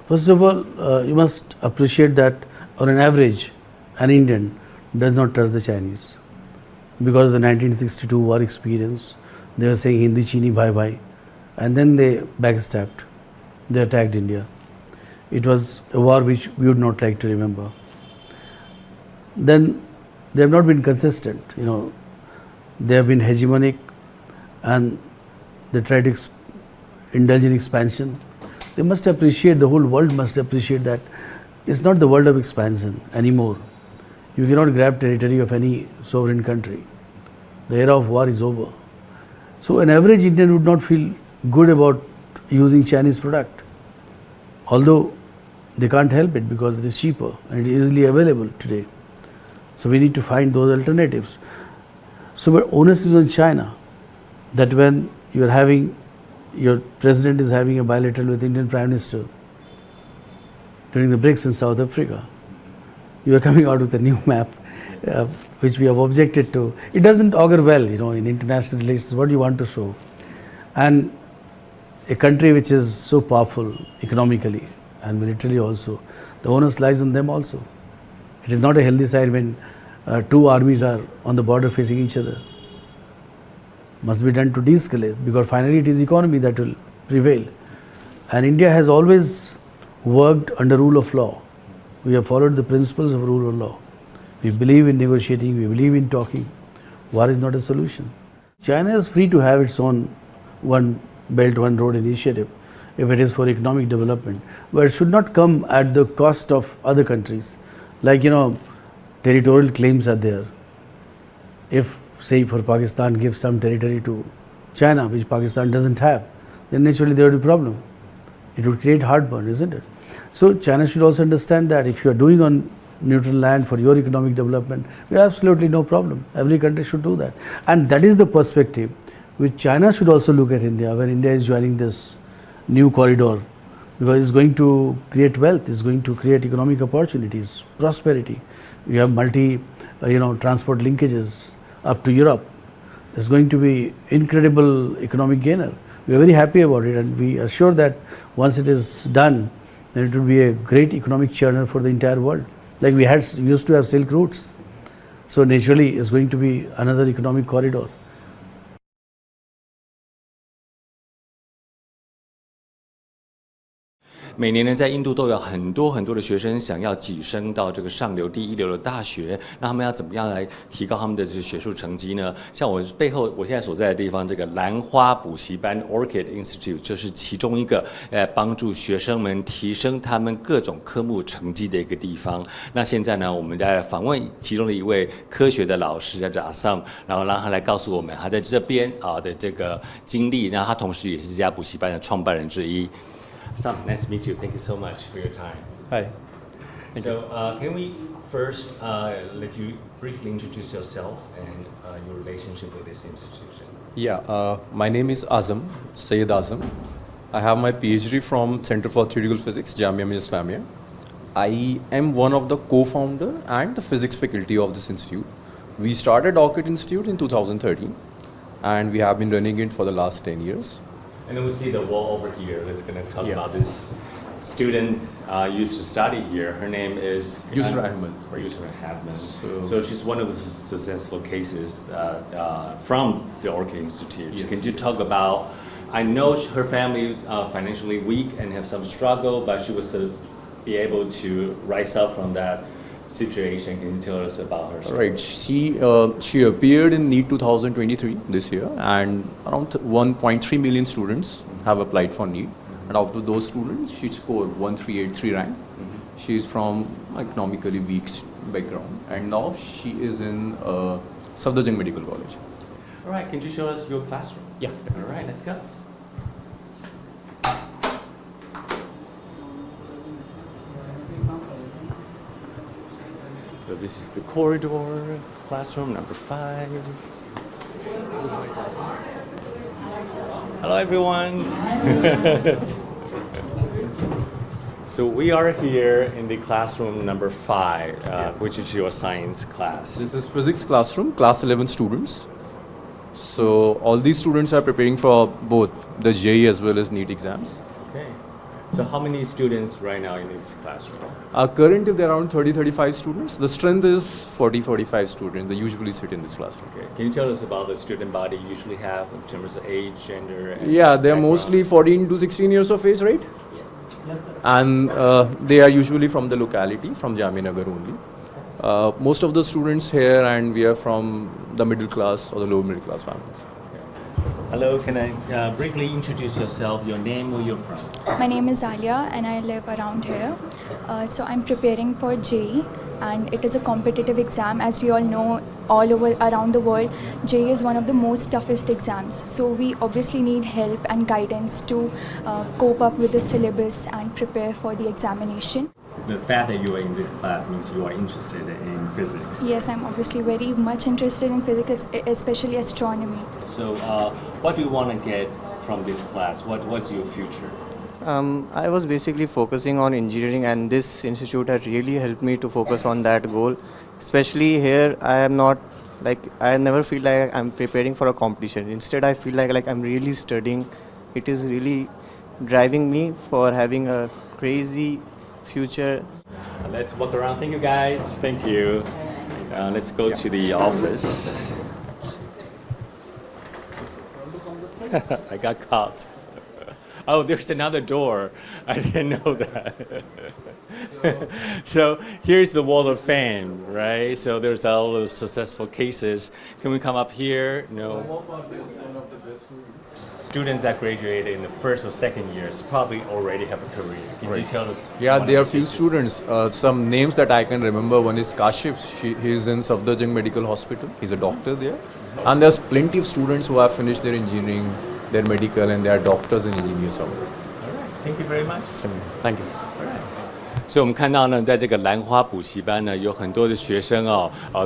First of all, you must appreciate that on an average, an Indian does not trust the Chinese. Because of the 1962 war experience, they were saying Hindi Chini bye bye, and then they backstabbed. They attacked India. It was a war which we would not like to remember. Then they have not been consistent. They have been hegemonic, and they try to indulge in expansion. They must appreciate, the whole world must appreciate that it's not the world of expansion anymore. You cannot grab territory of any sovereign country. The era of war is over. So an average Indian would not feel good about using Chinese product, although they can't help it because it is cheaper and it is easily available today. So we need to find those alternatives. So but onus is on China, that when you are having, your president is having a bilateral with Indian Prime Minister during the BRICS in South Africa, you are coming out with a new map, which we have objected to. It doesn't augur well, in international relations, what do you want to show? And a country which is so powerful economically and militarily also, the onus lies on them also. It is not a healthy sign when two armies are on the border facing each other. Must be done to de-escalate, because finally it is economy that will prevail. And India has always worked under rule of law. We have followed the principles of rule of law. We believe in negotiating, we believe in talking. War is not a solution. China is free to have its own one belt, one road initiative if it is for economic development, but it should not come at the cost of other countries. Like, territorial claims are there. If, say, for Pakistan gives some territory to China, which Pakistan doesn't have, then naturally there would be a problem. It would create heartburn, isn't it? So China should also understand that if you are doing on neutral land for your economic development, we have absolutely no problem. Every country should do that. And that is the perspective which China should also look at India when India is joining this new corridor, because it's going to create wealth, it's going to create economic opportunities, prosperity. You have transport linkages up to Europe. It's going to be incredible economic gainer. We are very happy about it, and we are sure that once it is done, then it will be a great economic churner for the entire world. Like we used to have silk routes. So naturally it's going to be another economic corridor. 每年呢，在印度都有很多的学生想要跻身到这个上流第一流的大学，那他们要怎么样来提高他们的学术成绩呢？像我背后我现在所在的地方，这个兰花补习班 Orchid Institute 就是其中一个帮助学生们提升他们各种科目成绩的一个地方。那现在呢，我们在访问其中的一位科学的老师，叫做阿桑，然后让他来告诉我们他在这边的这个经历。那他同时也是这家补习班的创办人之一。Sam, nice to meet you. Thank you so much for your time. Hi. Can we first let you briefly introduce yourself and your relationship with this institution? Yeah, my name is Azam, Sayyid Azam. I have my PhD from Center for Theoretical Physics, Jamia Millia Islamia. I am one of the co-founder and the physics faculty of this institute. We started Orchid Institute in 2013, and we have been running it for the last 10 years. And then we see the wall over here that's going to talk about this student used to study here. Her name is Yusra Ahmed. Yusra Ahmed. So she's one of the successful cases from the Orchid Institute. Yes. Can you talk about, I know her family is financially weak and have some struggle, but she was be able to rise up from that situation. Can you tell us about her story? Right. She appeared in NEET 2023 this year, and around 1.3 million students have applied for NEET. And out of those students, she scored 1383 rank. She is from economically weak background, and now she is in Safdarjung Medical College. All right. Can you show us your classroom? Yeah. All right. Let's go. So this is the corridor, classroom number 5. Hello everyone. So we are here in the classroom number 5, which is your science class. This is physics classroom, class 11 students. So all these students are preparing for both the JEE as well as NEET exams. Okay. So how many students right now in this classroom? Currently, there are around 30-35 students. The strength is 40-45 students. They usually sit in this classroom. Okay. Can you tell us about the student body you usually have in terms of age, gender? And Yeah, they are background? mostly 14 to 16 years of age, right? Yes. And they are usually from the locality, from Jaminagar only. Most of the students here, and we are from the middle class or the lower middle class families. Hello, can I briefly introduce yourself, your name, where you're from? My name is Alia and I live around here. So I'm preparing for JEE and it is a competitive exam. As we all know, all over around the world, JEE is one of the most toughest exams. So we obviously need help and guidance to cope up with the syllabus and prepare for the examination. The fact that you are in this class means you are interested in physics. Yes, I'm obviously very much interested in physics, especially astronomy. So what do you want to get from this class? What's your future? I was basically focusing on engineering, and this institute had really helped me to focus on that goal. Especially here, I never feel like I'm preparing for a competition. Instead, I feel like I'm really studying. It is really driving me for having a crazy future. Let's walk around. Thank you, guys. Thank you. Let's go to the office. I got caught. Oh, there's another door. I didn't know that. So here's the wall of fame, right? So there's all those successful cases. Can we come up here? No. Students that graduated in the first or second years probably already have a career. Can you tell us? Yeah, there are few students. Some names that I can remember. One is Kashif. He's in Safdarjung Medical Hospital. He's a doctor there. And there's plenty of students who have finished their engineering, their medical, and they are doctors and engineers somewhere. All right. Thank you very much. Thank you.所以我们看到呢，在这个兰花补习班呢，有很多的学生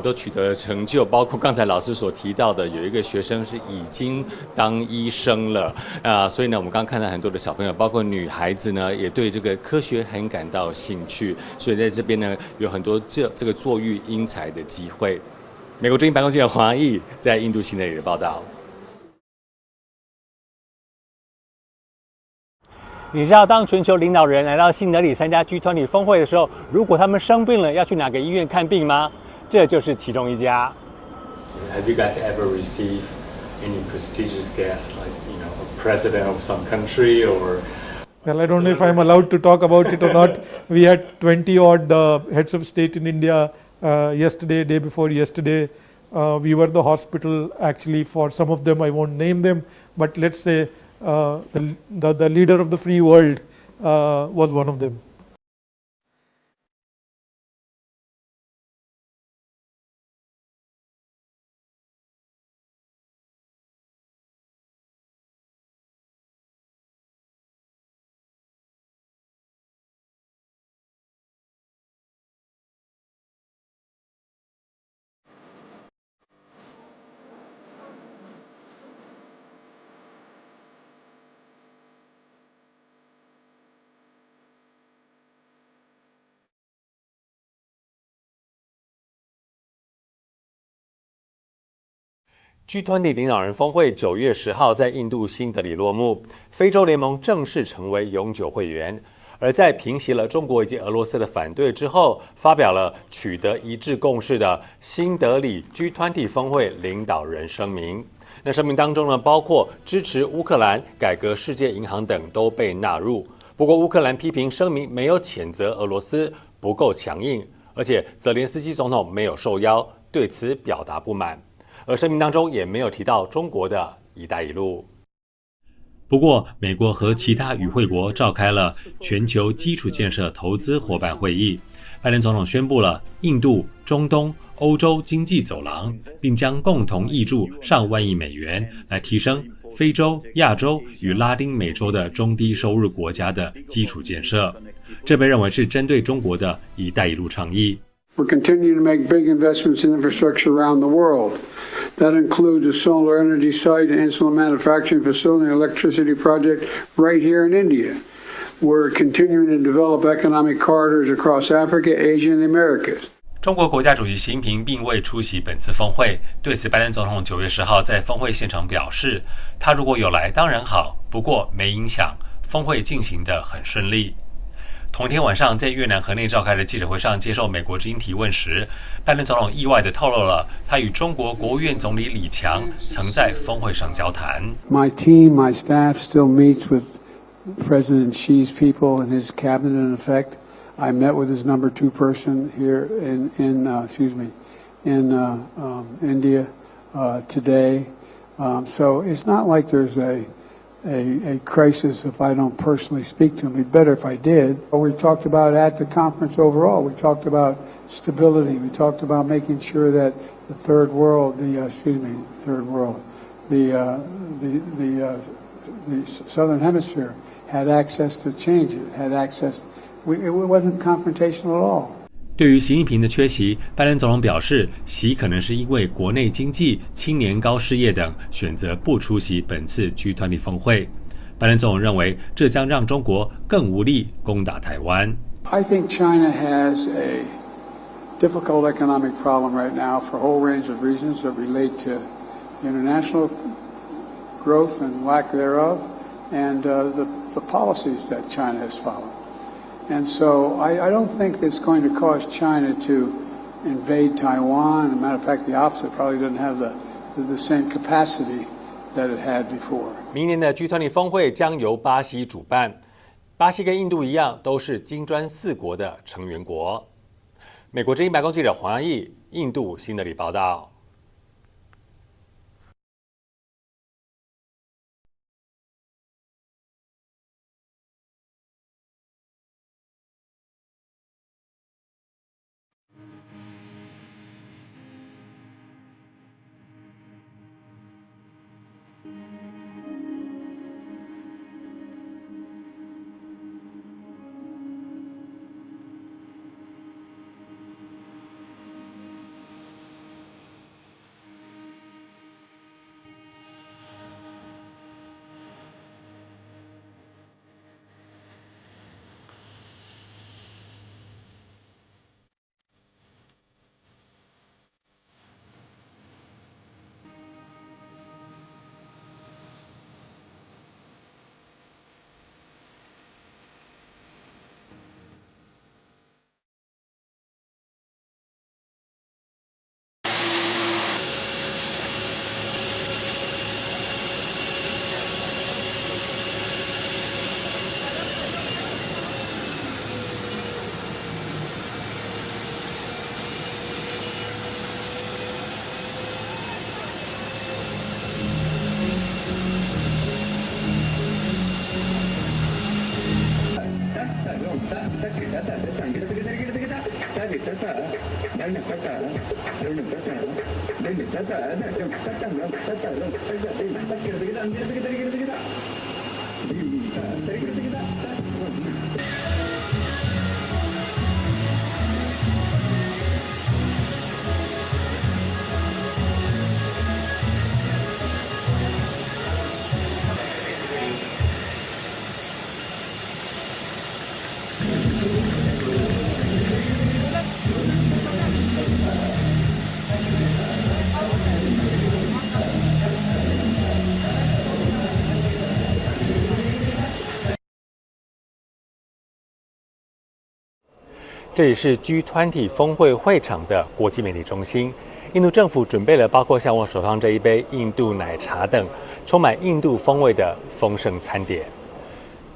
都取得了成就，包括刚才老师所提到的，有一个学生是已经当医生了所以呢，我们刚刚看到很多的小朋友，包括女孩子呢，也对这个科学很感到兴趣，所以在这边呢，有很多这个坐育英才的机会。美国驻印办公室的黄毅在印度新德里的报道。你知道，当全球领导人来到新德里参加 G20 峰会的时候，如果他们生病了，要去哪个医院看病吗？这就是其中一家。Have you guys ever received any prestigious guest, like a president of some country or? Well, I don't know if I'm allowed to talk about it or not. We had 20 odd heads of state in India yesterday, day before yesterday. We were the hospital actually for some of them. I won't name them, but let's say the leader of the free world was one of them. G20 领导人峰会9月10号在印度新德里落幕，非洲联盟正式成为永久会员。而在平息了中国以及俄罗斯的反对之后，发表了取得一致共识的新德里 G20 峰会领导人声明。那声明当中呢，包括支持乌克兰、改革世界银行等都被纳入。不过，乌克兰批评声明没有谴责俄罗斯，不够强硬，而且泽连斯基总统没有受邀，对此表达不满。而声明当中也没有提到中国的一带一路。不过，美国和其他与会国召开了全球基础建设投资伙伴会议，拜登总统宣布了印度、中东、欧洲经济走廊，并将共同挹注上万亿美元来提升非洲、亚洲与拉丁美洲的中低收入国家的基础建设。这被认为是针对中国的一带一路倡议。We're continuing to make big investments in infrastructure around the world. That includes a solar energy site, an insulin manufacturing facility, an electricity project right here in India. We're continuing to develop economic corridors across Africa, Asia, and the Americas. 中国国家主席习近平并未出席本次峰会，对此，拜登总统9月10号在峰会现场表示，他如果有来当然好，不过没影响，峰会进行得很顺利。同一天晚上，在越南河内召开的记者会上接受美国之音提问时，拜登总统意外地透露了他与中国国务院总理李强曾在峰会上交谈。My team, my staff still meets with President Xi's people and his cabinet in effect. I met with his number 2 person here in India today. So it's not like there's a crisis if I don't personally speak to him. It'd be better if I did. We talked about at the conference overall. We talked about stability. We talked about making sure that the third world, the southern hemisphere had access to change it, had access. It wasn't confrontational at all. 对于习近平的缺席，拜登总统表示，习可能是因为国内经济、青年高失业等，选择不出席本次G20峰会。拜登总统认为，这将让中国更无力攻打台湾。I think China has a difficult economic problem right now for a whole range of reasons that relate to international growth and lack thereof, and the policies that China has followed. And so I don't think it's going to cause China to invade Taiwan. As a matter of fact, the opposite, probably doesn't have the same capacity that it had before. 明年的G20峰会将由巴西主办，巴西跟印度一样，都是金砖4国的成员国。美国之音白宫记者黄洋毅，印度新德里报道。这里是G20峰会会场的国际媒体中心。印度政府准备了包括像我手上这一杯印度奶茶等充满印度风味的丰盛餐点。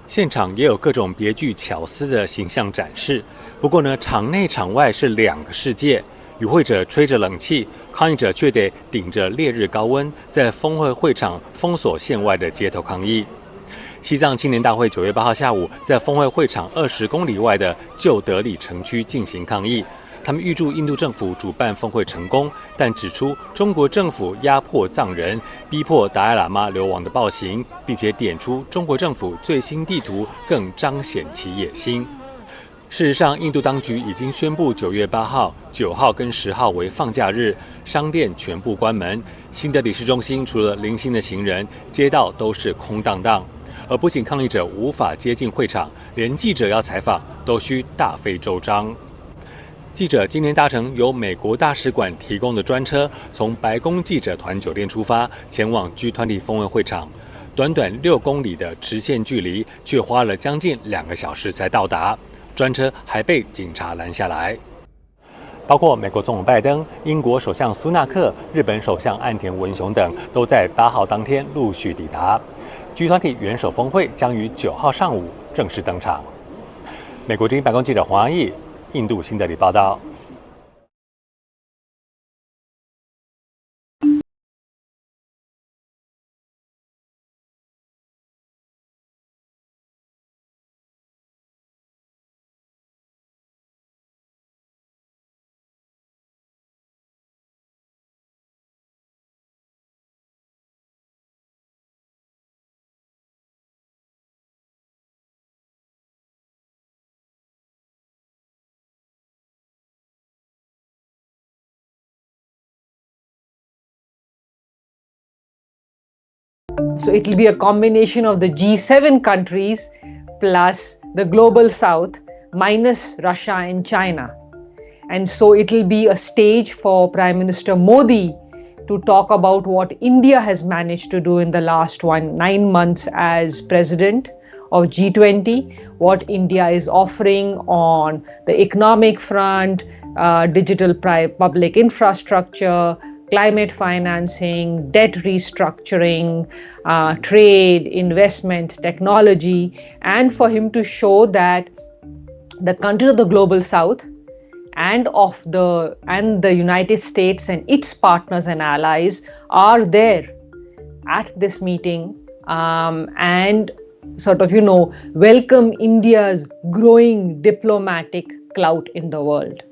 现场也有各种别具巧思的形象展示。不过呢，场内场外是2个世界。与会者吹着冷气，抗议者却得顶着烈日高温，在峰会会场封锁线外的街头抗议。西藏青年大会9月8号下午在峰会会场20公里外的旧德里城区进行抗议。他们预祝印度政府主办峰会成功，但指出中国政府压迫藏人、逼迫达赖喇嘛流亡的暴行，并且点出中国政府最新地图更彰显其野心。事实上，印度当局已经宣布9月8号、9号跟10号为放假日，商店全部关门。新德里市中心除了零星的行人，街道都是空荡荡。而不仅抗议者无法接近会场，连记者要采访都需大费周章。记者今天搭乘由美国大使馆提供的专车，从白宫记者团酒店出发，前往G20峰会会场。短短6公里的直线距离，却花了将近2个小时才到达，专车还被警察拦下来。包括美国总统拜登、英国首相苏纳克、日本首相岸田文雄等，都在8号当天陆续抵达。G 团体元首峰会将于9号上午正式登场。美国之音白宫记者黄阿义，印度新德里报道。So it will be a combination of the G7 countries plus the global south minus Russia and China. And so it will be a stage for Prime Minister Modi to talk about what India has managed to do in the last 9 months as president of G20, what India is offering on the economic front, digital public infrastructure, climate financing, debt restructuring, trade, investment, technology, and for him to show that the countries of the global south and the United States and its partners and allies are there at this meeting and sort of, welcome India's growing diplomatic clout in the world.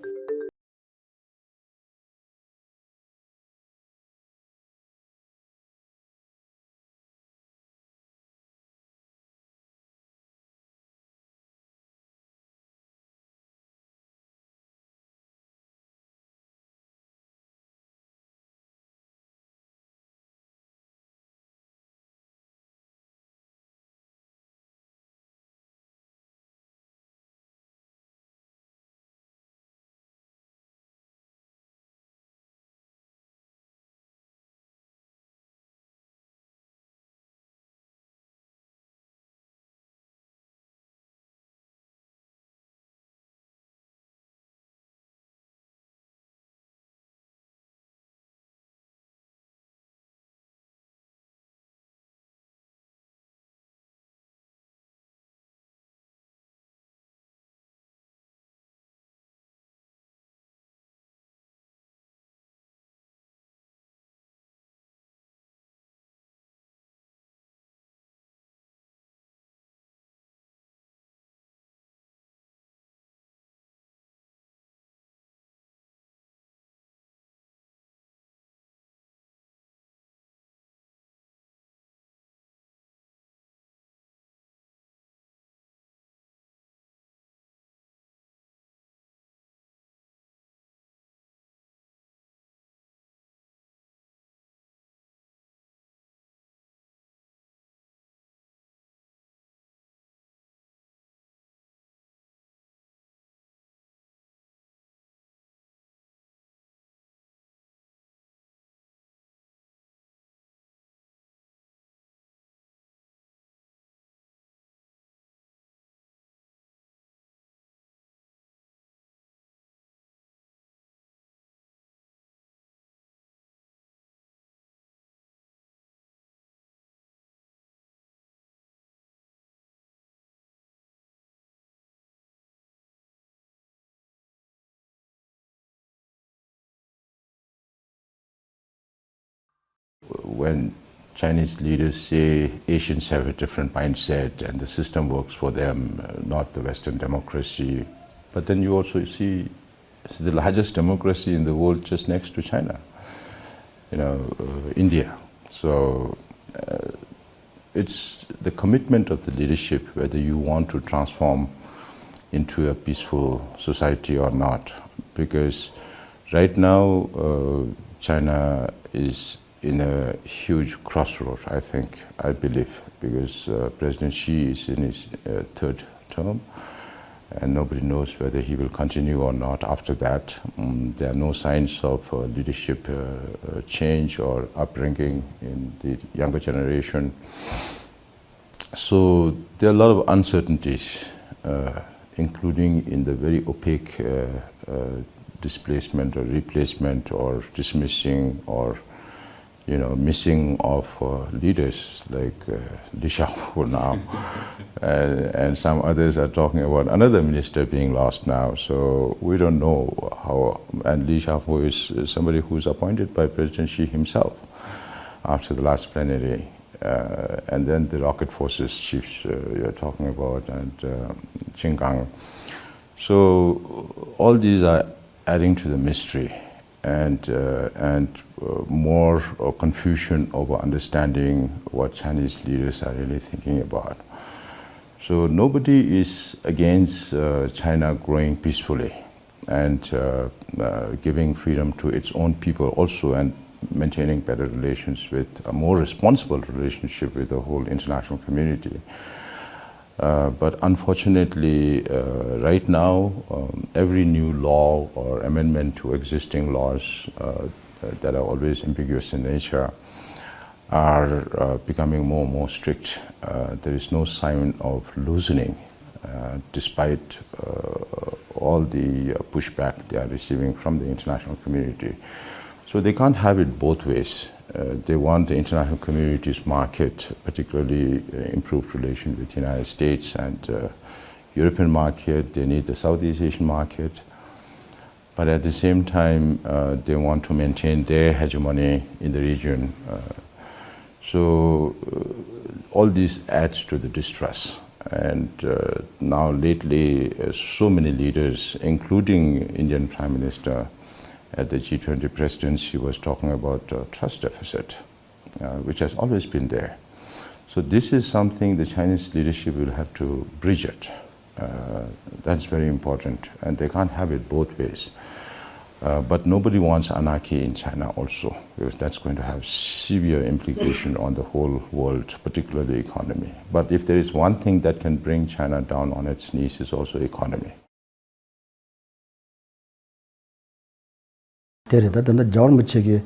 When Chinese leaders say Asians have a different mindset and the system works for them, not the Western democracy, but then you also see it's the largest democracy in the world just next to China, India. So it's the commitment of the leadership, whether you want to transform into a peaceful society or not. Because right now, China is in a huge crossroad, I believe, because President Xi is in his third term, and nobody knows whether he will continue or not after that. There are no signs of leadership change or upbringing in the younger generation. So there are a lot of uncertainties, including in the very opaque displacement or replacement or dismissing or missing of leaders like Li Xiaohu now, and some others are talking about another minister being lost now. So we don't know how. And Li Xiaohu is somebody who is appointed by President Xi himself after the last plenary, and then the rocket forces chiefs you're talking about, and Qinggang. So all these are adding to the mystery and more confusion over understanding what Chinese leaders are really thinking about. So nobody is against China growing peacefully and giving freedom to its own people also, and maintaining better relations with a more responsible relationship with the whole international community. But unfortunately, right now, every new law or amendment to existing laws that are always ambiguous in nature are becoming more and more strict. There is no sign of loosening, despite all the pushback they are receiving from the international community. So they can't have it both ways. They want the international community's market, particularly improved relations with the United States and European market. They need the Southeast Asian market. But at the same time, they want to maintain their hegemony in the region. So all this adds to the distress. And now lately, so many leaders, including Indian Prime Minister, at the G20 presidency was talking about trust deficit, which has always been there. So this is something the Chinese leadership will have to bridge it. That's very important, and they can't have it both ways. But nobody wants anarchy in China also, because that's going to have severe implication on the whole world, particularly the economy. But if there is one thing that can bring China down on its knees, is also economy. 데레다 단다 저르무치게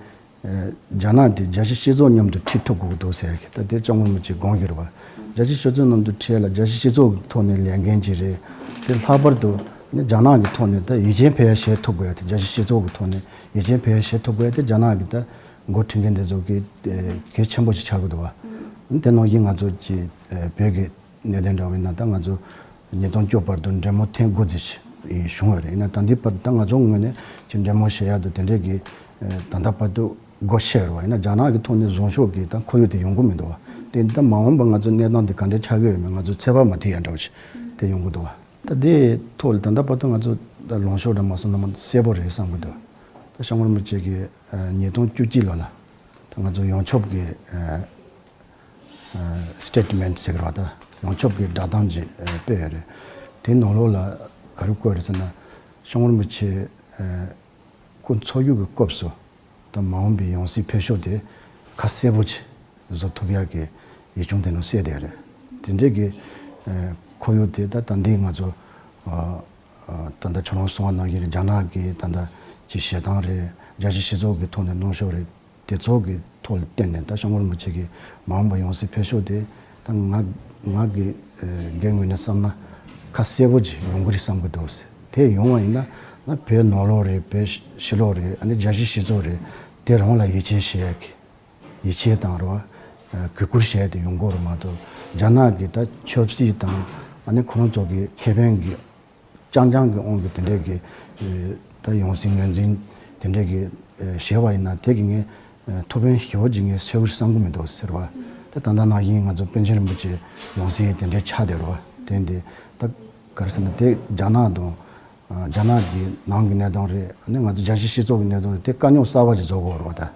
자나디 자시 시조님도 치토고 도세 데 정무무치 공기로 봐 자시 시조님도 티엘라 자시 시조 토네 랭겐지레 데 하버도 자나기 토네다 이제 배야시 토고야 데 자시 시조 토네 이제 배야시 토고야 데 자나기다 고팅겐데 저기 개참보지 차고도 봐 근데 너 잉아조지 벽에 내된다고 했나다 아주 니돈 쪼버던 데모텐 고지시 이 슝어레 이나 단디파 땅아 종근에 진짜 모셔야도 된대기 단다파도 고셔로 이나 자나기 돈이 존쇼기 다 코요데 연구면도 와 된다 마음방 아주 내던데 간데 차게면 아주 제바마 대한다고지 대 연구도 와 다데 톨 단다파도 아주 다 롱쇼다 마서 너무 세버리 상거도 다 상을 뭐지기 니돈 쭈질로라 당아주 용첩기 스테이트먼트 세그라다 용첩기 다단지 빼야래 된노로라 가르코르잖아. 성원무치 군 소유가 없어. 또 마음비 용시 표시돼 가세보지. 그래서 도비하게 이 정도는 써야 돼요. 근데게 고요되다 단대 가서 단다 전원성한 나기를 자나기 단다 지시당에 자지시조게 돈에 노쇼를 대조게 돌 때는 다 성원무치기 마음비 용시 표시돼 당나기 경우는 삼나 가세보지 용거리 상고도 없어. 대 용어이나 배 노로리 배 실로리 아니 자시 시조리 대롱라 이치시야기 이치에 따라 그 구르셔야 돼 용거로마도 자나기다 첩시다 아니 그런 쪽이 개변기 장장기 온 것들에게 다 용신연진 된데게 시와이나 대경에 토변 효징에 세울 상금에도 없어와 단단하게 인가서 벤처는 뭐지 용신이 된데 차대로 된데 그래서 대 자나도 자나기 나기네도리 내가 자시 시조기네도 대간요 싸워지 저거로다